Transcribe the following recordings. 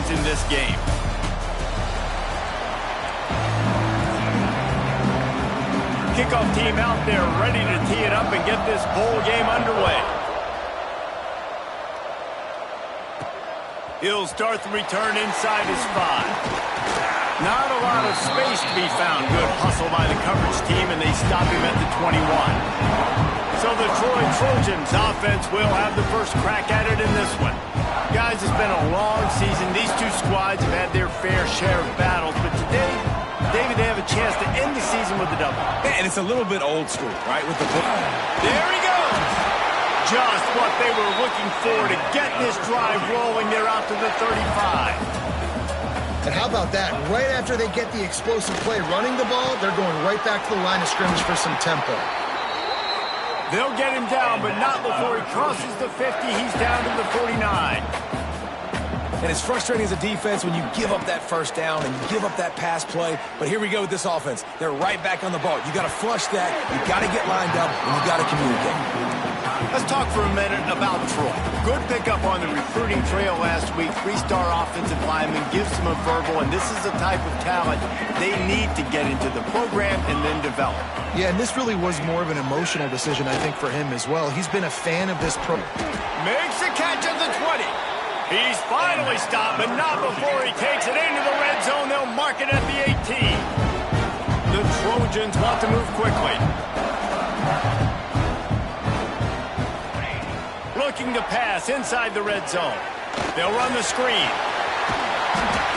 in this game. Kickoff team out there ready to tee it up and get this bowl game underway. He'll start the return inside his 5. Not a lot of space to be found. Good hustle by the coverage team, and they stop him at the 21. So the Troy Trojans offense will have the first crack at it in this one. Guys, it's been a long season. These two squads have had their fair share of battles, but today, David, they have a chance to end the season with a double. Yeah, and it's a little bit old school, right? With the there he goes! Just what they were looking for to get this drive rolling. They're out to the 35. And how about that? Right after they get the explosive play running the ball, they're going right back to the line of scrimmage for some tempo. They'll get him down, but not before he crosses the 50. He's down to the 49. And it's frustrating as a defense when you give up that first down and you give up that pass play. But here we go with this offense. They're right back on the ball. You got to flush that. You got to get lined up, and you got to communicate. Let's talk for a minute about Troy. Good pickup on the recruiting trail last week. 3-star offensive lineman gives them a verbal, and this is the type of talent they need to get into the program and then develop. Yeah, and this really was more of an emotional decision, I think, for him as well. He's been a fan of this program. Makes a catch at the 20. He's finally stopped, but not before he takes it into the red zone. They'll mark it at the 18. The Trojans want to move quickly. Looking to pass inside the red zone. They'll run the screen.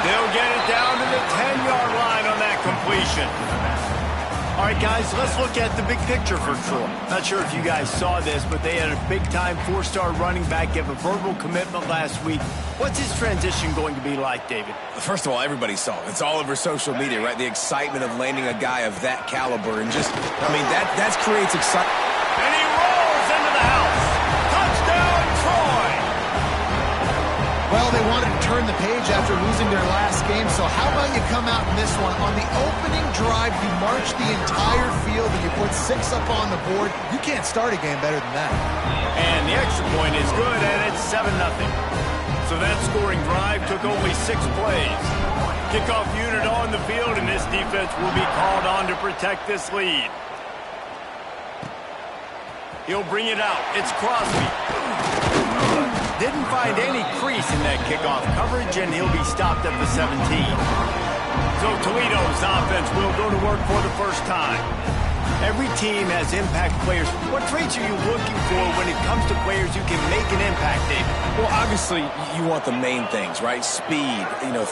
They'll get it down to the 10-yard line on that completion. All right, guys, let's look at the big picture for Troy. Not sure if you guys saw this, but they had a big-time 4-star running back give a verbal commitment last week. What's his transition going to be like, David? First of all, everybody saw it. It's all over social media, right? The excitement of landing a guy of that caliber. And just, I mean, that creates excitement. And he rolls into the house. Touchdown, Troy! Well, they wanted to turn the page after losing their last game, so how about you come out in this one? On the opening drive, you march the entire field and you put 6 up on the board. You can't start a game better than that. And the extra point is good, and it's 7-0. So that scoring drive took only 6 plays. Kickoff unit on the field, and this defense will be called on to protect this lead. He'll bring it out. It's Crosby. Didn't find any crease in that kickoff coverage, and he'll be stopped at the 17. So Toledo's offense will go to work for the first time. Every team has impact players. What traits are you looking for when it comes to players who can make an impact, David? Well, obviously, you want the main things, right? Speed,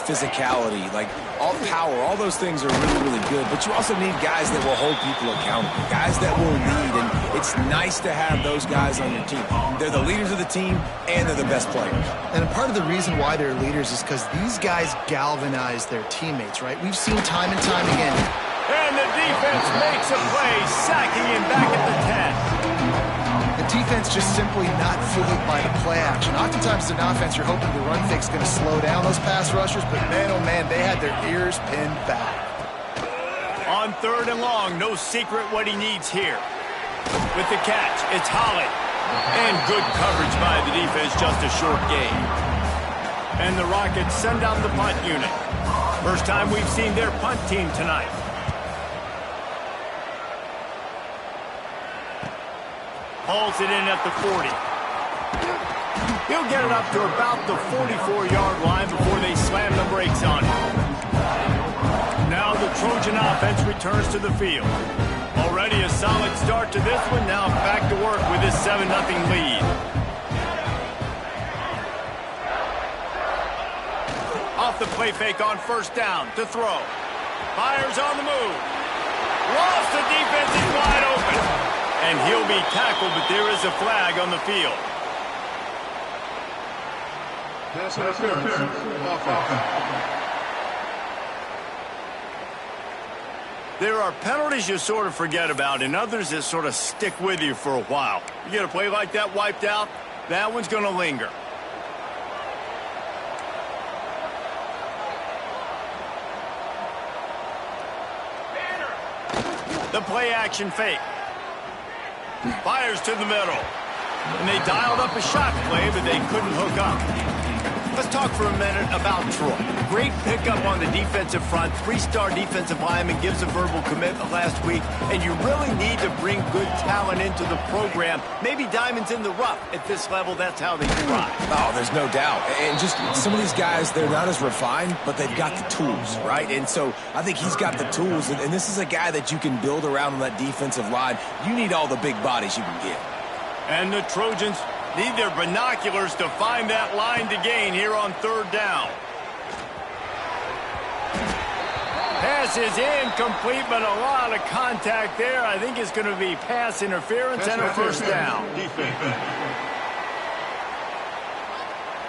physicality, like all power, all those things are really, really good. But you also need guys that will hold people accountable, guys that will lead. And it's nice to have those guys on your team. They're the leaders of the team, and they're the best players. And part of the reason why they're leaders is because these guys galvanize their teammates, right? We've seen time and time again. And the defense makes a play, sacking him back at the 10. The defense just simply not fooled by the play action. Oftentimes, as an offense, you're hoping the run fake's going to slow down those pass rushers, but man, oh man, they had their ears pinned back. On 3rd and long, no secret what he needs here. With the catch, it's Holland. And good coverage by the defense, just a short gain. And the Rockets send out the punt unit. First time we've seen their punt team tonight. Hauls it in at the 40. He'll get it up to about the 44-yard line before they slam the brakes on him. Now the Trojan offense returns to the field. Already a solid start to this one. Now back to work with this 7-0 lead. Off the play fake on first down to throw. Fires on the move. Lost, the defense is wide open. And he'll be tackled, but there is a flag on the field. There are penalties you sort of forget about, and others that sort of stick with you for a while. You get a play like that wiped out, that one's going to linger. The play action fake. Fires to the middle. And they dialed up a shot play, but they couldn't hook up. Let's talk for a minute about Troy. Great pickup on the defensive front. 3-star defensive lineman gives a verbal commitment last week, and you really need to bring good talent into the program. Maybe diamonds in the rough. At this level, that's how they thrive. Oh, there's no doubt. And just some of these guys, they're not as refined, but they've got the tools, right? And so I think he's got the tools, and this is a guy that you can build around on that defensive line. You need all the big bodies you can get. And the Trojans need their binoculars to find that line to gain here on 3rd down. Pass is incomplete, but a lot of contact there. I think it's going to be pass interference and a 1st down.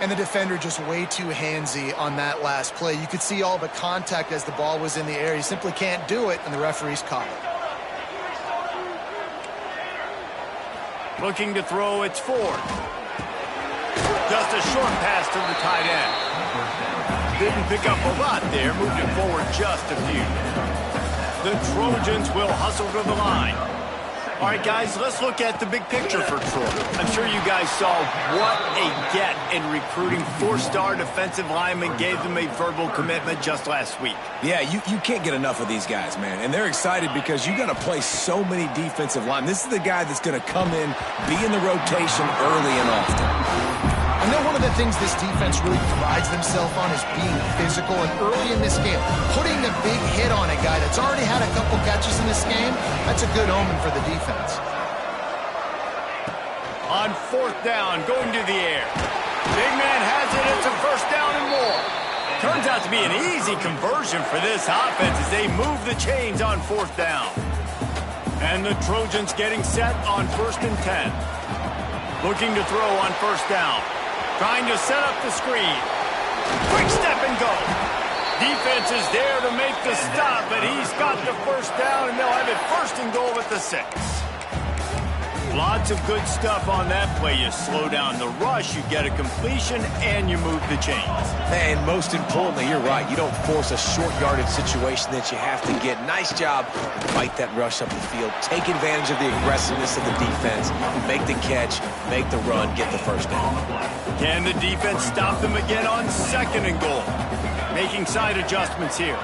And the defender just way too handsy on that last play. You could see all the contact as the ball was in the air. He simply can't do it, and the referee's caught it. Looking to throw, it's Ford. Just a short pass to the tight end. Didn't pick up a lot there, moved it forward just a few. The Trojans will hustle to the line. All right, guys, let's look at the big picture for Troy. I'm sure you guys saw what a get in recruiting. 4-star defensive lineman gave them a verbal commitment just last week. Yeah, you can't get enough of these guys, man. And they're excited because you got to play so many defensive linemen. This is the guy that's going to come in, be in the rotation early and often. I know one of the things this defense really prides themselves on is being physical, and early in this game, putting a big hit on a guy that's already had a couple catches in this game, that's a good omen for the defense. On 4th down, going to the air. Big man has it, it's a 1st down and more. Turns out to be an easy conversion for this offense as they move the chains on 4th down. And the Trojans getting set on 1st and 10. Looking to throw on 1st down. Trying to set up the screen. Quick step and go. Defense is there to make the stop, but he's got the 1st down, and they'll have it 1st and goal at the 6. Lots of good stuff on that play. You slow down the rush, you get a completion, and you move the chains. And most importantly, you're right. You don't force a short yardage situation that you have to get. Nice job. Fight that rush up the field. Take advantage of the aggressiveness of the defense. Make the catch, make the run, get the 1st down. Can the defense stop them again on 2nd and goal? Making side adjustments here.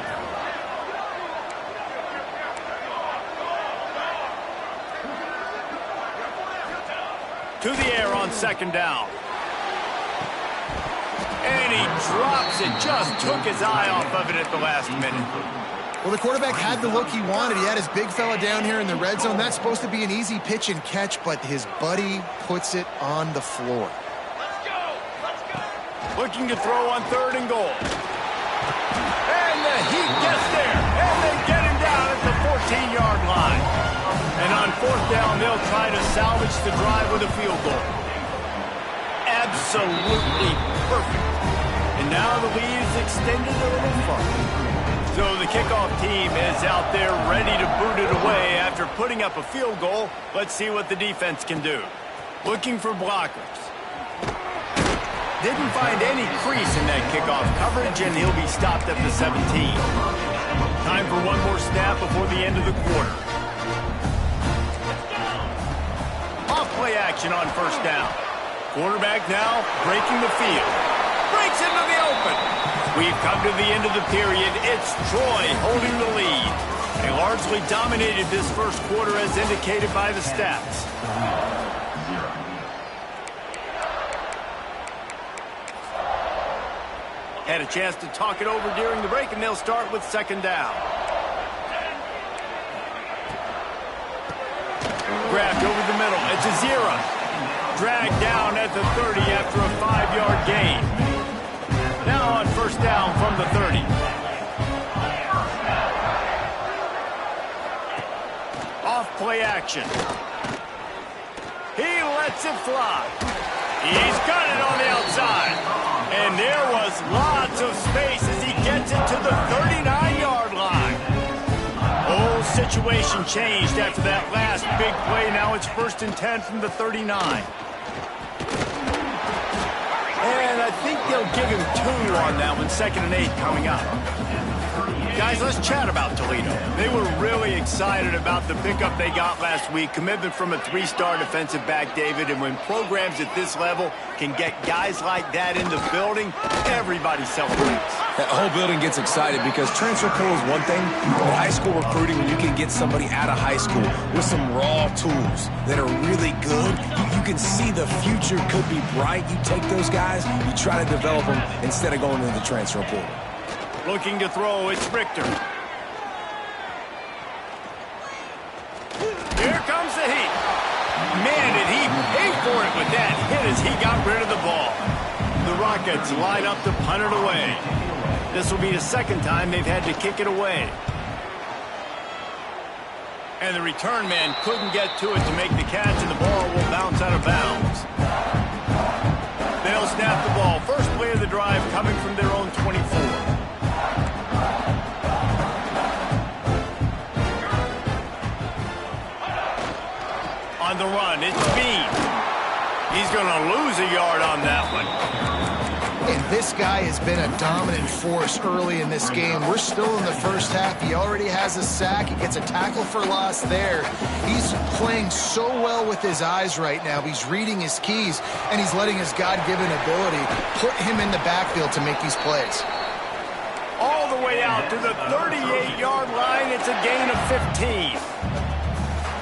To the air on 2nd down. And he drops it. Just took his eye off of it at the last minute. Well, the quarterback had the look he wanted. He had his big fella down here in the red zone. That's supposed to be an easy pitch and catch, but his buddy puts it on the floor. Looking to throw on 3rd and goal. And the Heat gets there. And they get him down at the 14-yard line. And on 4th down, they'll try to salvage the drive with a field goal. Absolutely perfect. And now the lead is extended a little further. So the kickoff team is out there ready to boot it away after putting up a field goal. Let's see what the defense can do. Looking for blockers. Didn't find any crease in that kickoff coverage, and he'll be stopped at the 17. Time for one more snap before the end of the quarter. Off-play action on 1st down. Quarterback now breaking the field. Breaks into the open. We've come to the end of the period. It's Troy holding the lead. They largely dominated this 1st quarter as indicated by the stats. Had a chance to talk it over during the break, and they'll start with 2nd down. Grabbed over the middle. It's a 0. Dragged down at the 30 after a 5-yard gain. Now on 1st down from the 30. Off-play action. He lets it fly. He's got it on the outside. And there was lots of space as he gets it to the 39-yard line. Whole situation changed after that last big play. Now it's 1st and 10 from the 39. And I think they'll give him 2 on that one. 2nd and 8 coming up. Guys, let's chat about Toledo. They were really excited about the pickup they got last week. Commitment from a 3-star defensive back, David. And when programs at this level can get guys like that in the building, everybody celebrates. That whole building gets excited because transfer portal is one thing, but high school recruiting, when you can get somebody out of high school with some raw tools that are really good, you can see the future could be bright. You take those guys, you try to develop them instead of going into the transfer portal. Looking to throw, it's Richter. Here comes the heat. Man, did he pay for it with that hit as he got rid of the ball. The Rockets line up to punt it away. This will be the second time they've had to kick it away. And the return man couldn't get to it to make the catch, and the ball will bounce out of bounds. They'll snap the ball. First play of the drive coming from their own 24. On the run, it's Bean. He's going to lose a yard on that one. And this guy has been a dominant force early in this game. We're still in the first half. He already has a sack. He gets a tackle for loss there. He's playing so well with his eyes right now. He's reading his keys, and he's letting his God-given ability put him in the backfield to make these plays. All the way out to the 38-yard line. It's a gain of 15.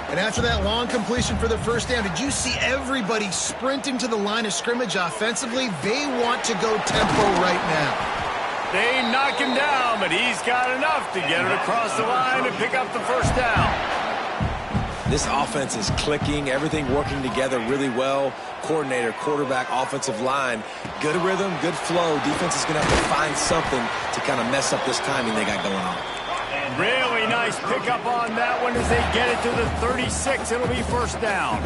And after that long completion for the first down, did you see everybody sprinting to the line of scrimmage offensively? They want to go tempo right now. They knock him down, but he's got enough to get it across the line and pick up the first down. This offense is clicking, everything working together really well. Coordinator, quarterback, offensive line, good rhythm, good flow. Defense is going to have to find something to kind of mess up this timing they got going on. Really nice pickup on that one as they get it to the 36. It'll be first down.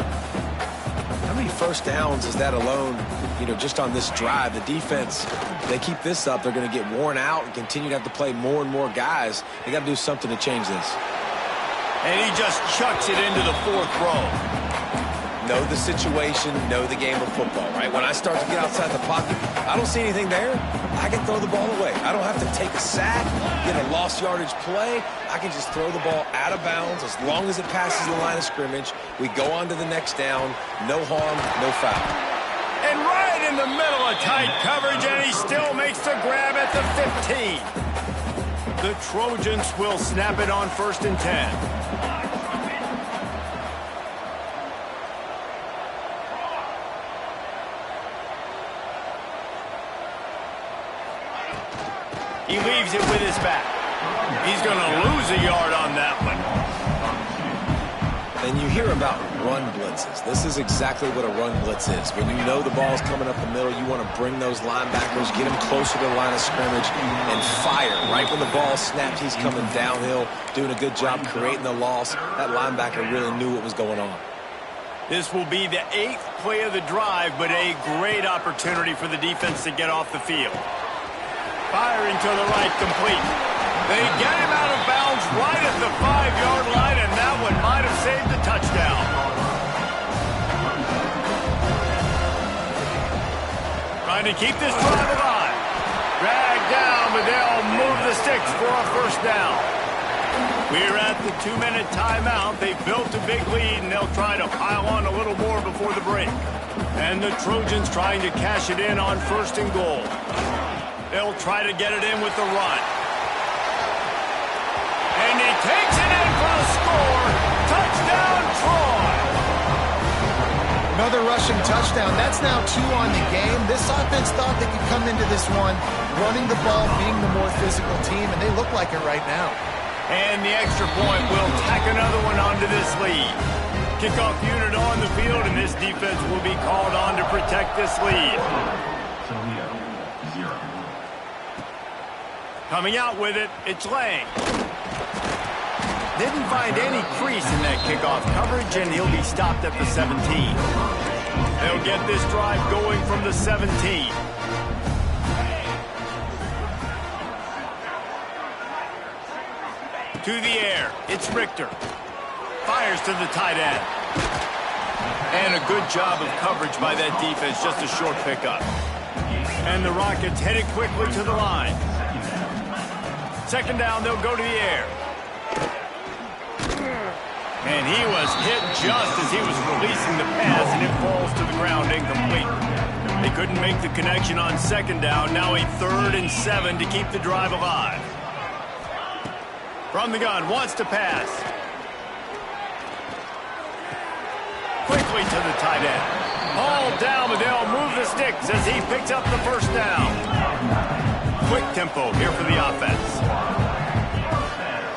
How many first downs is that alone, just on this drive? The defense, they keep this up, they're going to get worn out and continue to have to play more and more guys. They got to do something to change this. And he just chucks it into the fourth row. Know the situation, know the game of football, right? When I start to get outside the pocket, I don't see anything there, I can throw the ball away. I don't have to take a sack, get a lost yardage play. I can just throw the ball out of bounds as long as it passes the line of scrimmage. We go on to the next down. No harm, no foul. And right in the middle of tight coverage, and he still makes the grab at the 15. The Trojans will snap it on 1st and 10. He leaves it with his back. He's going to lose a yard on that one. And you hear about run blitzes. This is exactly what a run blitz is. When you know the ball's coming up the middle, you want to bring those linebackers, get them closer to the line of scrimmage, and fire. Right when the ball snaps, he's coming downhill, doing a good job creating the loss. That linebacker really knew what was going on. This will be the 8th play of the drive, but a great opportunity for the defense to get off the field. Firing to the right, complete. They get him out of bounds right at the 5-yard line, and that one might have saved the touchdown. Trying to keep this drive alive. Dragged down, but they'll move the sticks for a first down. We're at the 2-minute timeout. They've built a big lead, and they'll try to pile on a little more before the break. And the Trojans trying to cash it in on 1st and goal. They'll try to get it in with the run. And he takes it in for a score. Touchdown, Troy. Another rushing touchdown. That's now 2 on the game. This offense thought they could come into this one running the ball, being the more physical team, and they look like it right now. And the extra point will tack another one onto this lead. Kickoff unit on the field, and this defense will be called on to protect this lead. Coming out with it, it's Lang. Didn't find any crease in that kickoff coverage, and he'll be stopped at the 17. They'll get this drive going from the 17. To the air, it's Richter. Fires to the tight end. And a good job of coverage by that defense, just a short pickup. And the Rockets headed quickly to the line. Second down, they'll go to the air. And he was hit just as he was releasing the pass, and it falls to the ground incomplete. They couldn't make the connection on second down. Now a 3rd and 7 to keep the drive alive. From the gun, wants to pass. Quickly to the tight end. Ball down, but they'll move the sticks as he picks up the first down. Quick tempo here for the offense.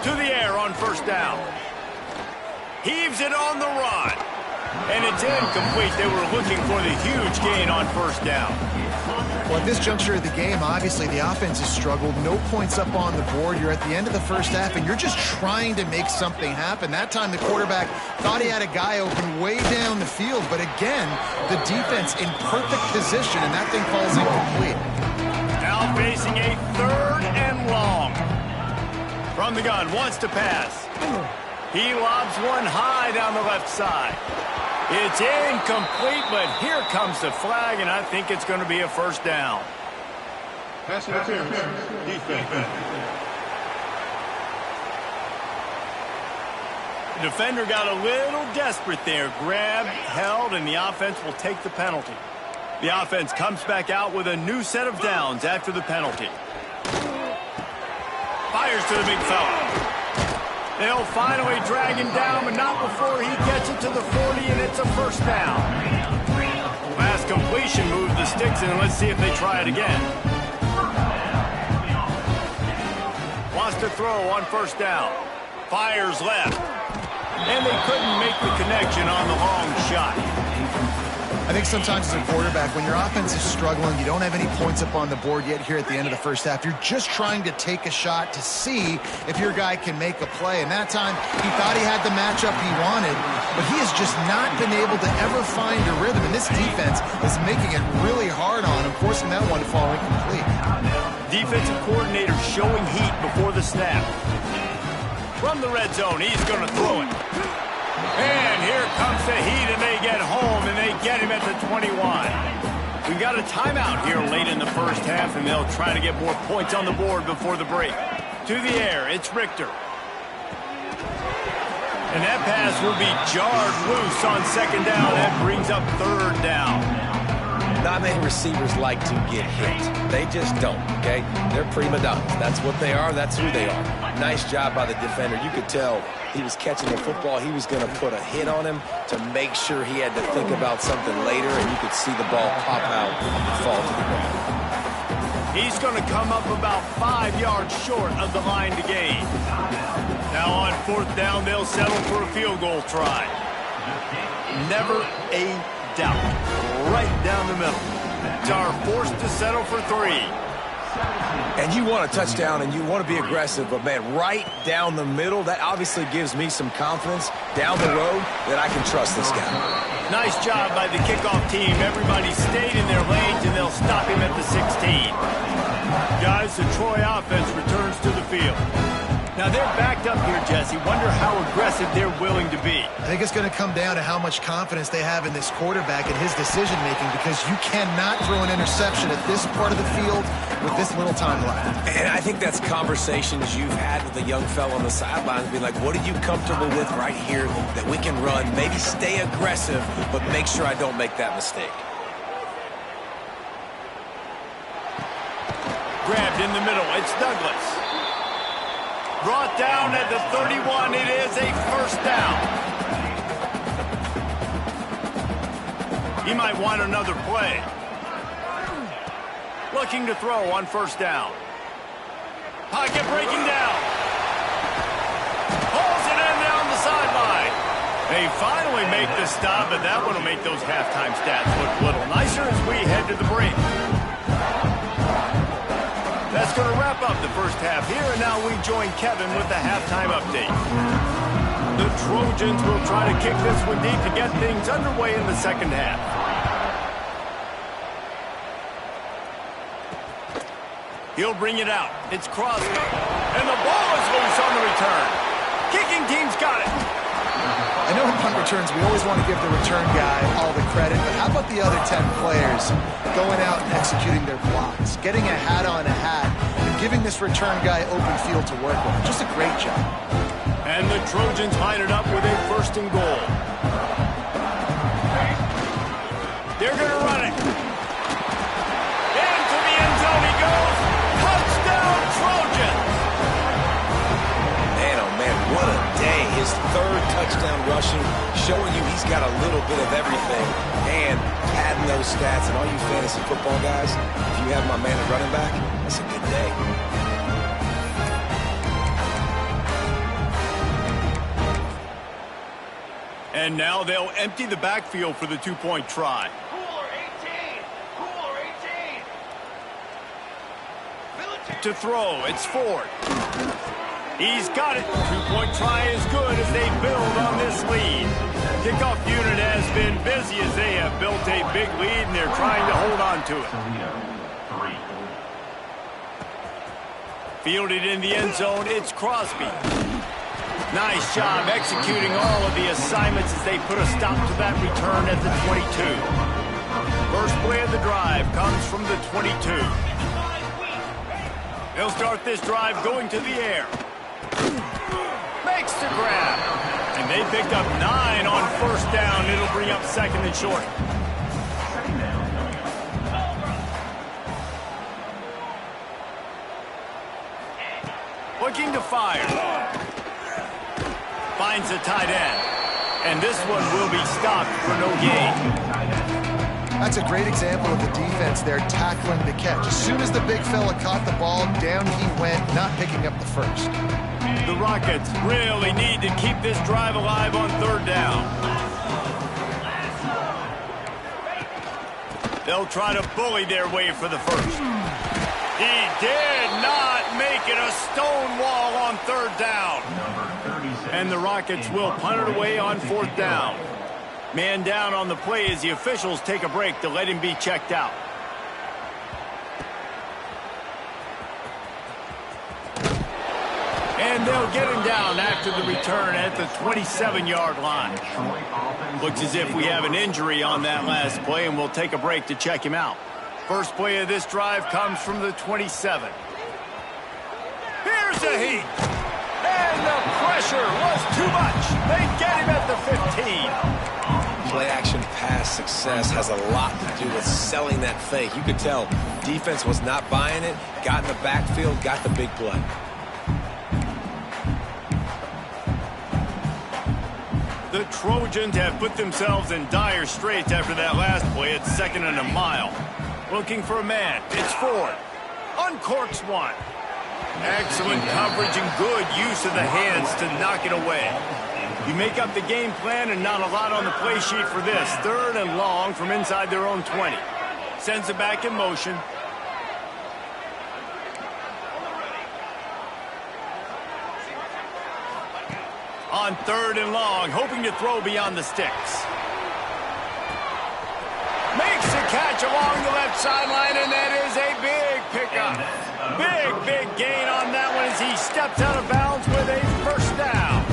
To the air on first down. Heaves it on the run. And it's incomplete. They were looking for the huge gain on first down. Well, at this juncture of the game, obviously the offense has struggled. No points up on the board. You're at the end of the first half, and you're just trying to make something happen. That time the quarterback thought he had a guy open way down the field. But again, the defense in perfect position, and that thing falls incomplete. Now facing a 3rd and long. From the gun, wants to pass. He lobs one high down the left side. It's incomplete, but here comes the flag, and I think it's going to be a first down. Pass interference. Defense. The defender got a little desperate there. Grabbed, held, and the offense will take the penalty. The offense comes back out with a new set of downs after the penalty. Fires to the big fella. They'll finally drag him down, but not before he gets it to the 40, and it's a first down. Last completion moved the sticks, and let's see if they try it again. Wants to throw on first down. Fires left. And they couldn't make the connection on the long shot. I think sometimes as a quarterback, when your offense is struggling, you don't have any points up on the board yet here at the end of the first half. You're just trying to take a shot to see if your guy can make a play. And that time, he thought he had the matchup he wanted, but he has just not been able to ever find a rhythm. And this defense is making it really hard on him, forcing that one to fall incomplete. Defensive coordinator showing heat before the snap. From the red zone, he's going to throw it. And here comes the heat, and they get home, and they get him at the 21. We've got a timeout here late in the first half, and they'll try to get more points on the board before the break. To the air, it's Richter. And that pass will be jarred loose on second down. That brings up 3rd down. Not many receivers like to get hit. They just don't, okay? They're prima donnas. That's what they are. That's who they are. Nice job by the defender. You could tell he was catching the football. He was going to put a hit on him to make sure he had to think about something later, and you could see the ball pop out and fall to the ground. He's going to come up about 5 yards short of the line to gain. Now on 4th down, they'll settle for a field goal try. Never a doubt. Right down the middle. Tar forced to settle for 3. And you want a touchdown and you want to be aggressive, but man, right down the middle, that obviously gives me some confidence down the road that I can trust this guy. Nice job by the kickoff team. Everybody stayed in their lanes, and they'll stop him at the 16. Guys, the Troy offense returns to the field. Now they're backed up here, Jesse. Wonder how aggressive they're willing to be. I think it's going to come down to how much confidence they have in this quarterback and his decision-making, because you cannot throw an interception at this part of the field with this little time left. And I think that's conversations you've had with a young fellow on the sidelines, be like, what are you comfortable with right here that we can run? Maybe stay aggressive, but make sure I don't make that mistake. Grabbed in the middle. It's Douglas. Brought down at the 31. It is a first down. He might want another play. Looking to throw on first down. Pocket breaking down. Pulls it in down the sideline. They finally make the stop, but that one will make those halftime stats look a little nicer as we head to the break. That's going to wrap up the first half here, and now we join Kevin with the halftime update. The Trojans will try to kick this one deep to get things underway in the second half. He'll bring it out. It's Crosby. And the ball is loose on the return. Kicking team's got it. I know in punt returns, we always want to give the return guy all the credit, but how about the other 10 players going out and executing their blocks, getting a hat on a hat, and giving this return guy open field to work with. Just a great job. And the Trojans line it up with a 1st and goal. They're going to run it. Into the end zone he goes. Touchdown, Trojans! Man, oh man, what a day. His 3rd touchdown rushing, showing you he's got a little bit of everything. And padding those stats, and all you fantasy football guys, if you have my man at running back, that's a good day. And now they'll empty the backfield for the 2-point try. To throw, it's Ford. He's got it. 2-point try is good as they build on this lead. Kickoff unit has been busy as they have built a big lead, and they're trying to hold on to it. Fielded in the end zone, it's Crosby. Nice job executing all of the assignments as they put a stop to that return at the 22. First play of the drive comes from the 22. They'll start this drive going to the air. Makes the grab. And they picked up 9 on 1st down. It'll bring up 2nd and short. Looking to fire. Finds a tight end. And this one will be stopped for no gain. That's a great example of the defense there tackling the catch. As soon as the big fella caught the ball, down he went, not picking up the first. The Rockets really need to keep this drive alive on 3rd down. They'll try to bully their way for the first. He did not make it a stone wall on 3rd down. And the Rockets will punt it away on 4th down. Man down on the play as the officials take a break to let him be checked out. And they'll get him down after the return at the 27-yard line. Looks as if we have an injury on that last play, and we'll take a break to check him out. First play of this drive comes from the 27. Here's a heat. And the pressure was too much. They get him at the 15. Play-action pass success has a lot to do with selling that fake. You could tell defense was not buying it, got in the backfield, got the big play. The Trojans have put themselves in dire straits after that last play. It's 2nd and a mile. Looking for a man. It's Ford. Uncorks one. Excellent coverage and good use of the hands to knock it away. You make up the game plan and not a lot on the play sheet for this. 3rd and long from inside their own 20. Sends it back in motion. On 3rd and long, hoping to throw beyond the sticks. Makes a catch along the left sideline, and that is a big pickup. Big gain on that one as he steps out of bounds with a 1st down.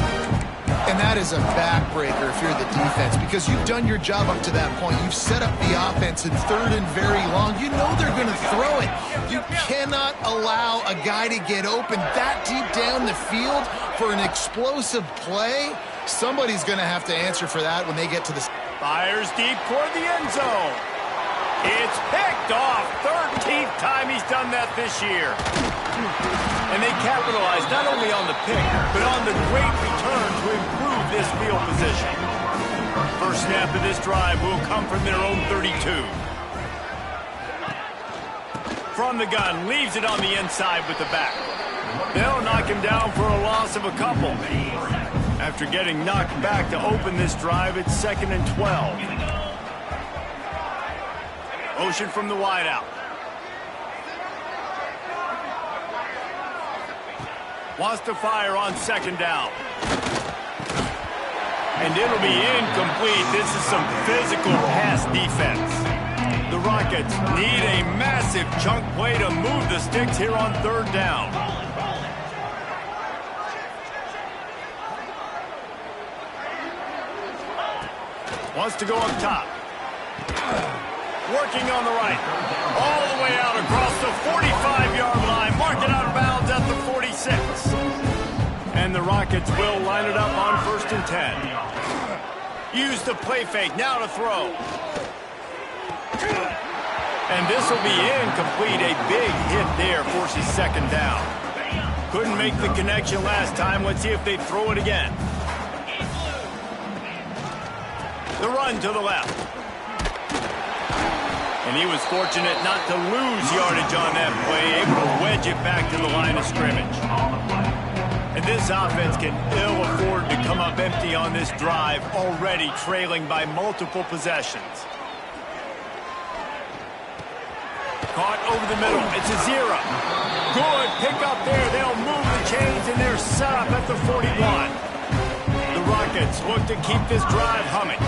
And that is a backbreaker if you're the defense, because you've done your job up to that point. You've set up the offense in 3rd and very long. You know they're going to throw it. You cannot allow a guy to get open that deep down the field for an explosive play. Somebody's going to have to answer for that when they get to the... Fires deep toward the end zone. It's picked off. 13th time he's done that this year. And they capitalize not only on the pick, but on the great return to improve this field position. First snap of this drive will come from their own 32. From the gun, leaves it on the inside with the back. They'll knock him down for a loss of a couple. After getting knocked back to open this drive, it's 2nd and 12. Motion from the wideout. Wants to fire on 2nd down. And it'll be incomplete. This is some physical pass defense. The Rockets need a massive chunk play to move the sticks here on 3rd down. Wants to go up top. Working on the right. All the way out across the 45-yard line. Mark it out Rockets will line it up on 1st and 10. Use the play fake, now to throw. And this will be incomplete. A big hit there forces 2nd down. Couldn't make the connection last time. Let's see if they throw it again. The run to the left. And he was fortunate not to lose yardage on that play, able to wedge it back to the line of scrimmage. And this offense can ill afford to come up empty on this drive, already trailing by multiple possessions. Caught over the middle. It's a 0. Good pick up there. They'll move the chains, and they're set up at the 41. The Rockets look to keep this drive humming.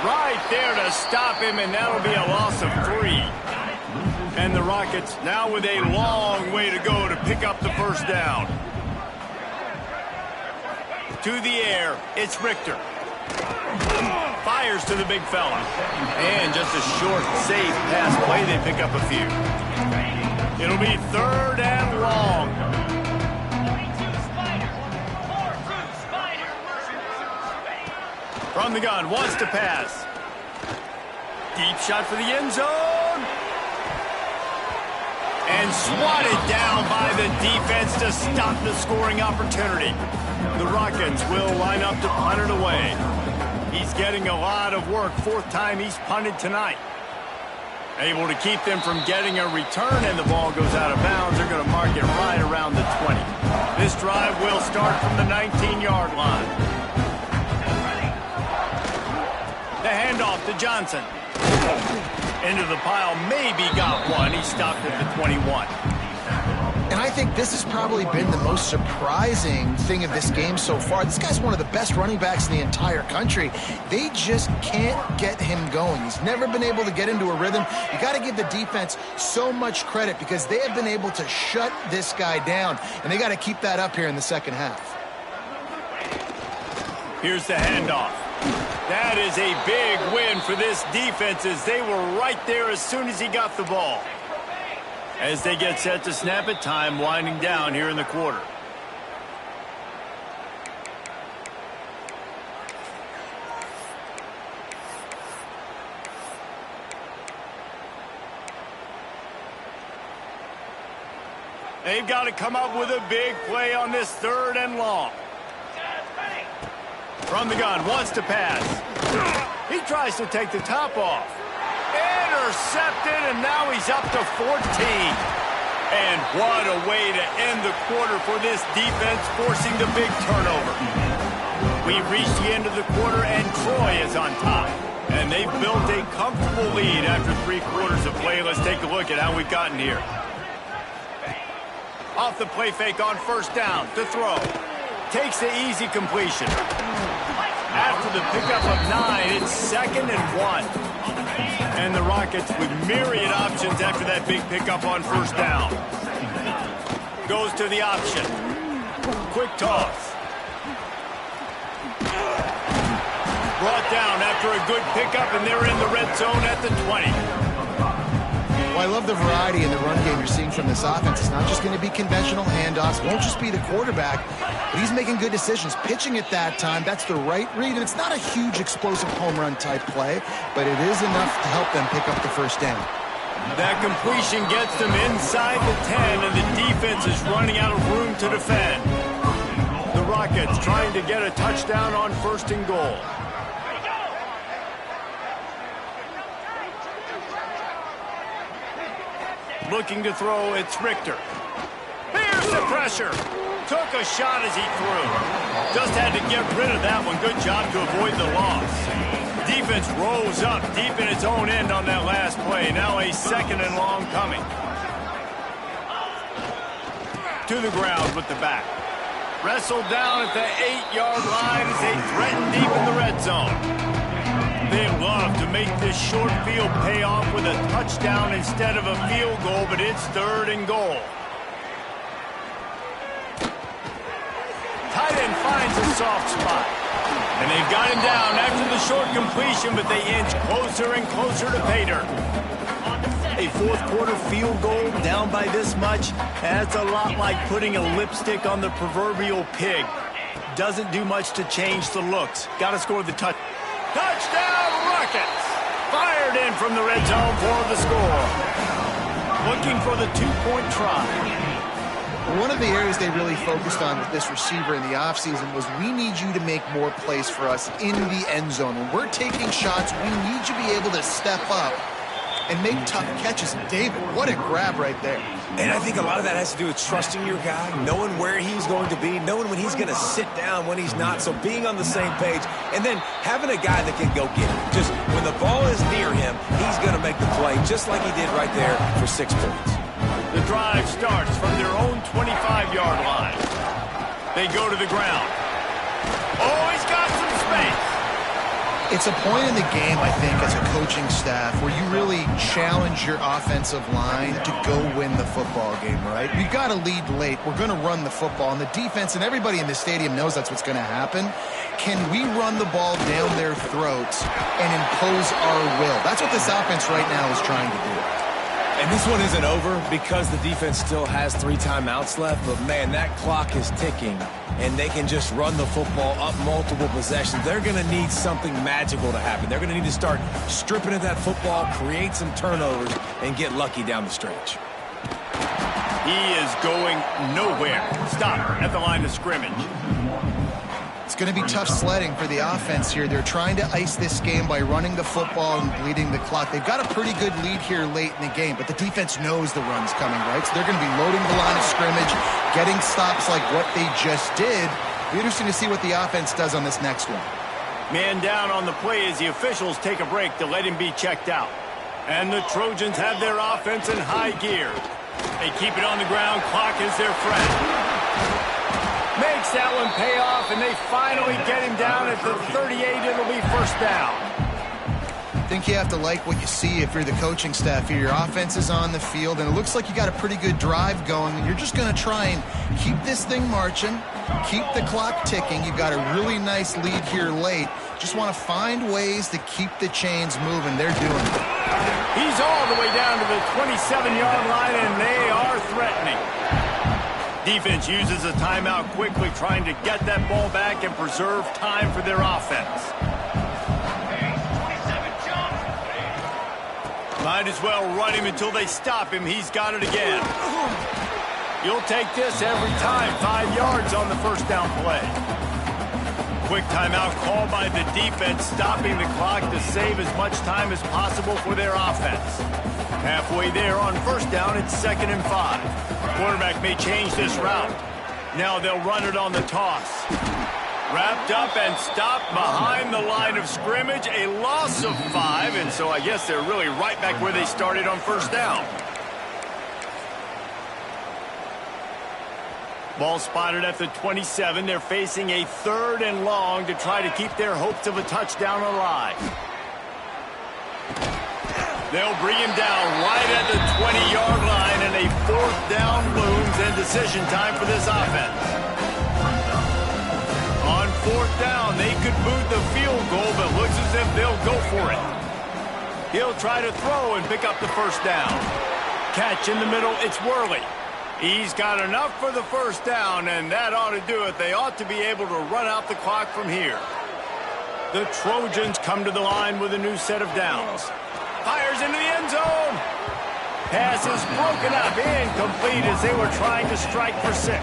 Right there to stop him, and that'll be a loss of 3. And the Rockets now with a long way to go to pick up the 1st down. To the air, it's Richter. Fires to the big fella. And just a short, safe pass play, they pick up a few. It'll be 3rd and long. From the gun, wants to pass. Deep shot for the end zone. And swatted down by the defense to stop the scoring opportunity. The Rockets will line up to punt it away. He's getting a lot of work. 4th time he's punted tonight. Able to keep them from getting a return, and the ball goes out of bounds. They're going to mark it right around the 20. This drive will start from the 19-yard line. The handoff to Johnson. Into the pile, maybe got one. He stopped at the 21. And I think this has probably been the most surprising thing of this game so far. This guy's one of the best running backs in the entire country. They just can't get him going. He's never been able to get into a rhythm. You got to give the defense so much credit because they have been able to shut this guy down, and they got to keep that up here in the 2nd half. Here's the handoff. That is a big win for this defense as they were right there as soon as he got the ball. As they get set to snap it, time winding down here in the quarter. They've got to come up with a big play on this 3rd and long. From the gun, wants to pass. He tries to take the top off. Intercepted, and now he's up to 14. And what a way to end the quarter for this defense, forcing the big turnover. We reach the end of the quarter, and Troy is on top. And they've built a comfortable lead after 3 quarters of play. Let's take a look at how we've gotten here. Off the play fake on 1st down to throw. Takes the easy completion. After the pickup of 9, it's 2nd and 1. And the Rockets with myriad options after that big pickup on 1st down. Goes to the option. Quick toss. Brought down after a good pickup, and they're in the red zone at the 20. Well, I love the variety in the run game you're seeing from this offense. It's not just going to be conventional handoffs. It won't just be the quarterback, but he's making good decisions. Pitching at that time, that's the right read, and it's not a huge explosive home run type play, but it is enough to help them pick up the 1st down. That completion gets them inside the 10, and the defense is running out of room to defend. The Rockets trying to get a touchdown on 1st and goal. Looking to throw, it's Richter. Here's the pressure. Took a shot as he threw. Just had to get rid of that one. Good job to avoid the loss. Defense rose up deep in its own end on that last play. Now a 2nd and long coming. To the ground with the back. Wrestled down at the 8-yard line as they threaten deep in the red zone. They love to make this short field pay off with a touchdown instead of a field goal, but it's 3rd and goal. Tight end finds a soft spot. And And they've got him down after the short completion, but they inch closer and closer to pay dirt. A fourth-quarter field goal down by this much, that's a lot like putting a lipstick on the proverbial pig. Doesn't do much to change the looks. Got to score the touchdown Rockets! Fired in from the red zone for the score. Looking for the two-point try. One of the areas they really focused on with this receiver in the offseason was we need you to make more plays for us in the end zone. When we're taking shots, we need you to be able to step up and make tough catches. David, what a grab right there. And I think a lot of that has to do with trusting your guy, knowing where he's going to be, knowing when he's going to sit down, when he's not. So being on the same page, and then having a guy that can go get it. Just when the ball is near him, he's going to make the play, just like he did right there for 6 points. The drive starts from their own 25-yard line. They go to the ground. Oh, he's got some space. It's a point in the game, I think, as a coaching staff where you really challenge your offensive line to go win the football game, right? We've got to lead late. We're going to run the football. And the defense and everybody in the stadium knows that's what's going to happen. Can we run the ball down their throats and impose our will? That's what this offense right now is trying to do. And this one isn't over because the defense still has 3 timeouts left. But, man, that clock is ticking, and they can just run the football up multiple possessions. They're going to need something magical to happen. They're going to need to start stripping at that football, create some turnovers, and get lucky down the stretch. He is going nowhere. Stop at the line of scrimmage. It's going to be tough sledding for the offense here. They're trying to ice this game by running the football and bleeding the clock. They've got a pretty good lead here late in the game, but the defense knows the run's coming, right? So they're going to be loading the line of scrimmage, getting stops like what they just did. It'll be interesting to see what the offense does on this next one. Man down on the play as the officials take a break to let him be checked out. And the Trojans have their offense in high gear. They keep it on the ground. Clock is their friend. Makes that one pay off, and they finally get him down at the 38. It'll be first down. I think you have to like what you see if you're the coaching staff here. Your offense is on the field, and it looks like you got a pretty good drive going, and you're just going to try and keep this thing marching, keep the clock ticking. You've got a really nice lead here late. Just want to find ways to keep the chains moving. They're doing it. He's all the way down to the 27-yard line, and they are threatening. Defense uses a timeout quickly, trying to get that ball back and preserve time for their offense. Might as well run him until they stop him. He's got it again. You'll take this every time. 5 yards on the first down play. Quick timeout called by the defense, stopping the clock to save as much time as possible for their offense. Halfway there on first down, it's 2nd and 5. Quarterback may change this route. Now they'll run it on the toss. Wrapped up and stopped behind the line of scrimmage. A loss of 5, and so I guess they're really right back where they started on first down. Ball spotted at the 27. They're facing a 3rd and long to try to keep their hopes of a touchdown alive. They'll bring him down right at the 20-yard line, and a 4th down looms and decision time for this offense. On 4th down, they could boot the field goal, but looks as if they'll go for it. He'll try to throw and pick up the first down. Catch in the middle, it's Worley. He's got enough for the first down, and that ought to do it. They ought to be able to run out the clock from here. The Trojans come to the line with a new set of downs. Fires into the end zone. Pass is broken up, incomplete as they were trying to strike for 6.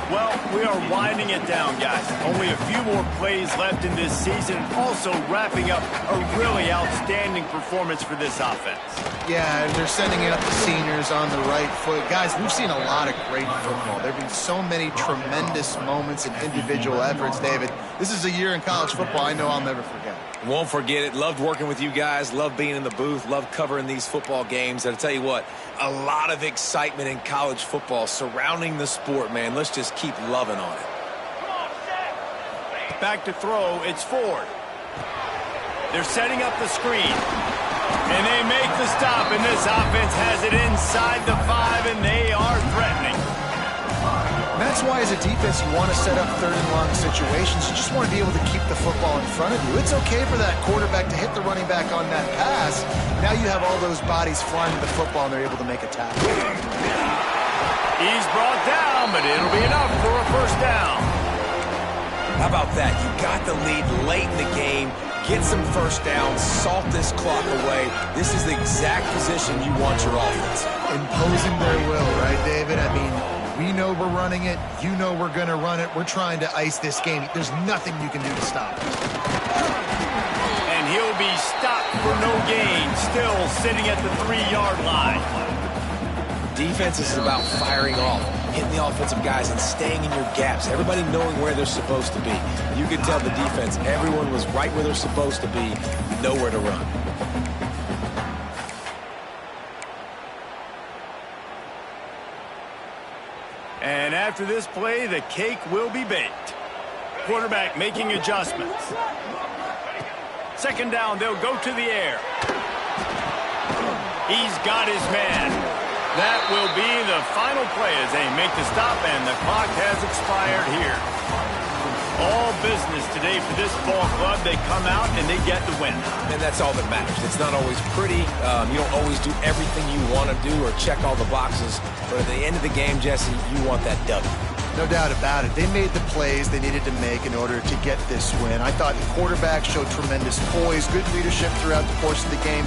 Well, we are winding it down, guys. Only a few more plays left in this season. Also wrapping up a really outstanding performance for this offense. Yeah, they're sending out the seniors on the right foot. Guys, we've seen a lot of great football. There have been so many tremendous moments and individual efforts, David. This is a year in college football I know I'll never forget. Won't forget it. Loved working with you guys. Loved being in the booth. Loved covering these football games. And I'll tell you what, a lot of excitement in college football surrounding the sport, man. Let's just keep loving on it. Back to throw, it's Ford. They're setting up the screen. And they make the stop, and this offense has it inside the 5, and they are threatening. That's That's why as a defense you want to set up third and long situations. You just want to be able to keep the football in front of you. It's okay for that quarterback to hit the running back on that pass. Now you have all those bodies flying to the football and they're able to make a tackle. He's brought down, but it'll be enough for a first down. How about that? You got the lead late in the game. Get some first downs, salt this clock away. This is the exact position you want your offense. Imposing their will, right, David? I mean, we know we're running it. You know we're going to run it. We're trying to ice this game. There's nothing you can do to stop it. And he'll be stopped for no gain, still sitting at the 3-yard line. Defense is about firing off, hitting the offensive guys and staying in your gaps. Everybody knowing where they're supposed to be. You could tell the defense, everyone was right where they're supposed to be, nowhere to run. And after this play, the cake will be baked. Quarterback making adjustments. Second down, they'll go to the air. He's got his man. That will be the final play as they make the stop, and the clock has expired here. All business today for this ball club. They come out and they get the win. And that's all that matters. It's not always pretty. You don't always do everything you want to do or check all the boxes. But at the end of the game, Jesse, you want that W. No doubt about it. They made the plays they needed to make in order to get this win. I thought the quarterback showed tremendous poise, good leadership throughout the course of the game.